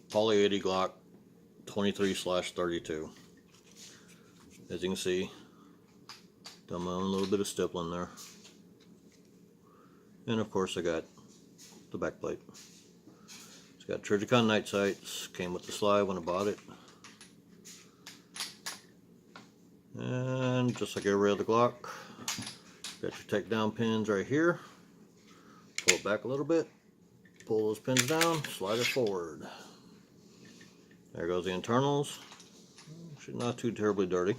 Poly 80 Glock 23/32. As you can see, done my own little bit of stippling there. And of course I got the back plate. It's got Trijicon night sights, came with the slide when I bought it. And just like every other Glock, got your takedown pins right here. Pull it back a little bit, pull those pins down, slide it forward. There goes the internals. Actually not too terribly dirty.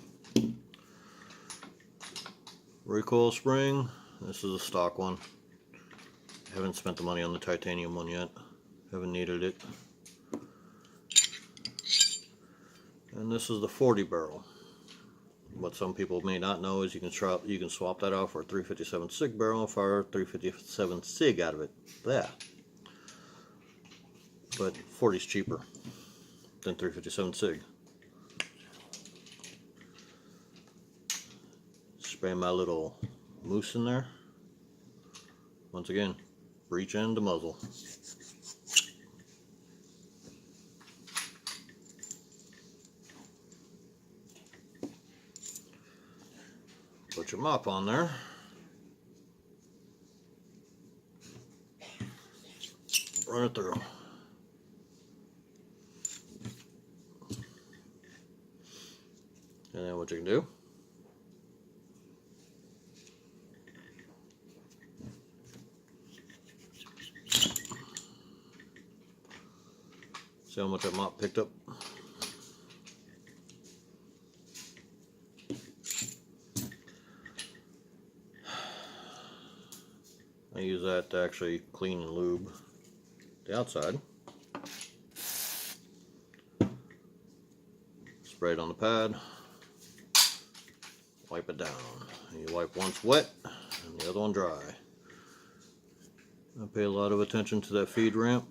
Recoil spring, this is a stock one. Haven't spent the money on the titanium one yet. Haven't needed it. And this is the 40 barrel. What some people may not know is you can swap that out for a 357 SIG barrel and fire 357 SIG out of it. Yeah. But 40 is cheaper than 357 SIG. Spray my little moose in there. Once again, breech end to muzzle. Put your mop on there. Run it through. And then what you can do, see how much that mop picked up? I use that to actually clean and lube the outside. Spray it on the pad, wipe it down. You wipe once wet and the other one dry. I pay a lot of attention to that feed ramp.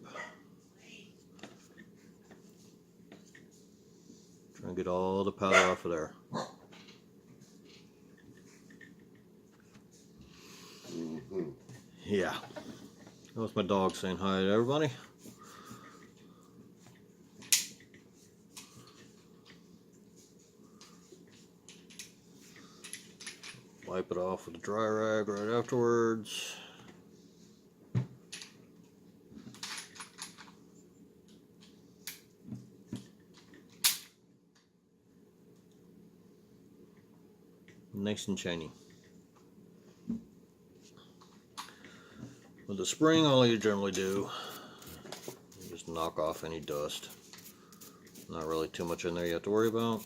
Try and get all the powder off of there. Yeah. That was my dog saying hi to everybody. Wipe it off with a dry rag right afterwards. Nice and shiny. With the spring, all you generally do is just knock off any dust. Not really too much in there you have to worry about.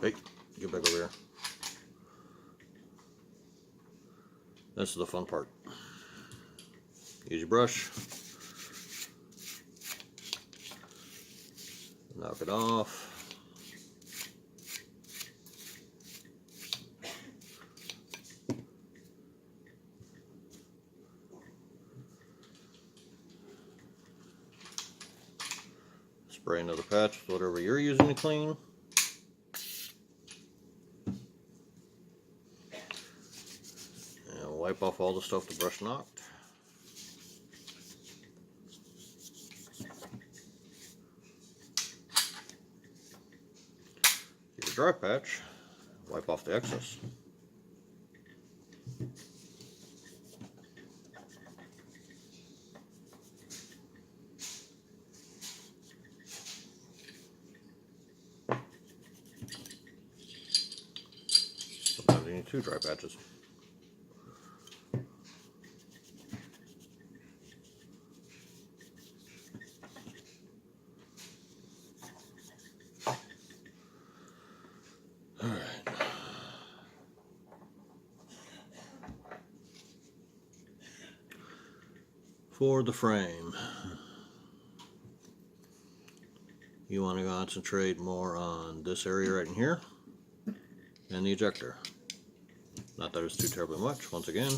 Hey, get back over here. This is the fun part. Use your brush. Knock it off. Spray another patch with whatever you're using to clean. And wipe off all the stuff the brush knocked. Get a dry patch, wipe off the excess. Sometimes you need 2 dry patches. Alright. For the frame, you want to concentrate more on this area right in here and the ejector. Not that it's too terribly much, once again.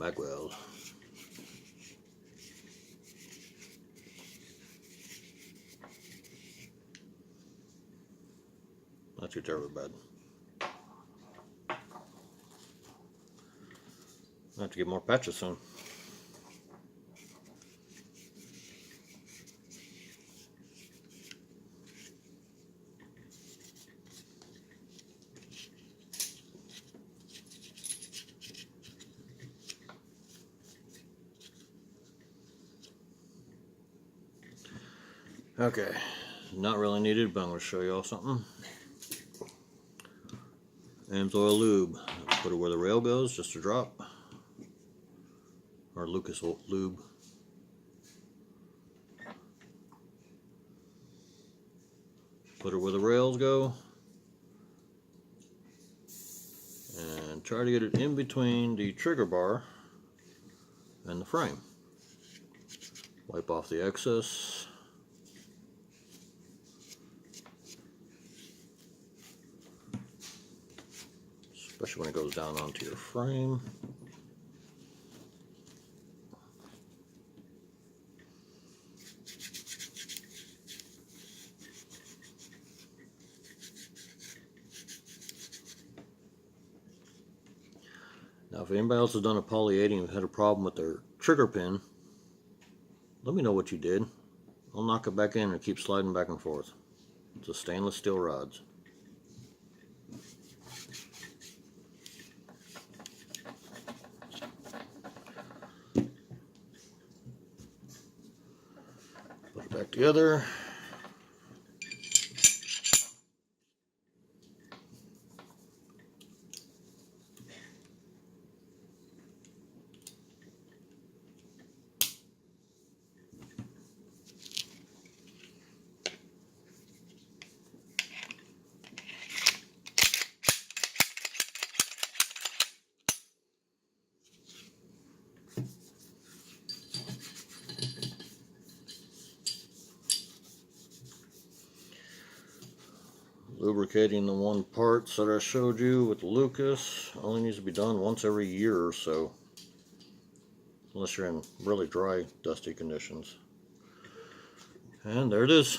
mag weld. Not too terribly bad. I have to get more patches soon. Okay, not really needed, but I'm going to show you all something. Ames oil lube. Put it where the rail goes, just a drop. Or Lucas lube. Put it where the rails go. And try to get it in between the trigger bar and the frame. Wipe off the excess. Especially when it goes down onto your frame. Now, if anybody else has done a poly 80 and had a problem with their trigger pin, let me know what you did. I'll knock it back in and keep sliding back and forth. It's a stainless steel rods. Put it back together. Lubricating the one parts that I showed you with the Lucas only needs to be done once every year or so, unless you're in really dry, dusty conditions. And there it is.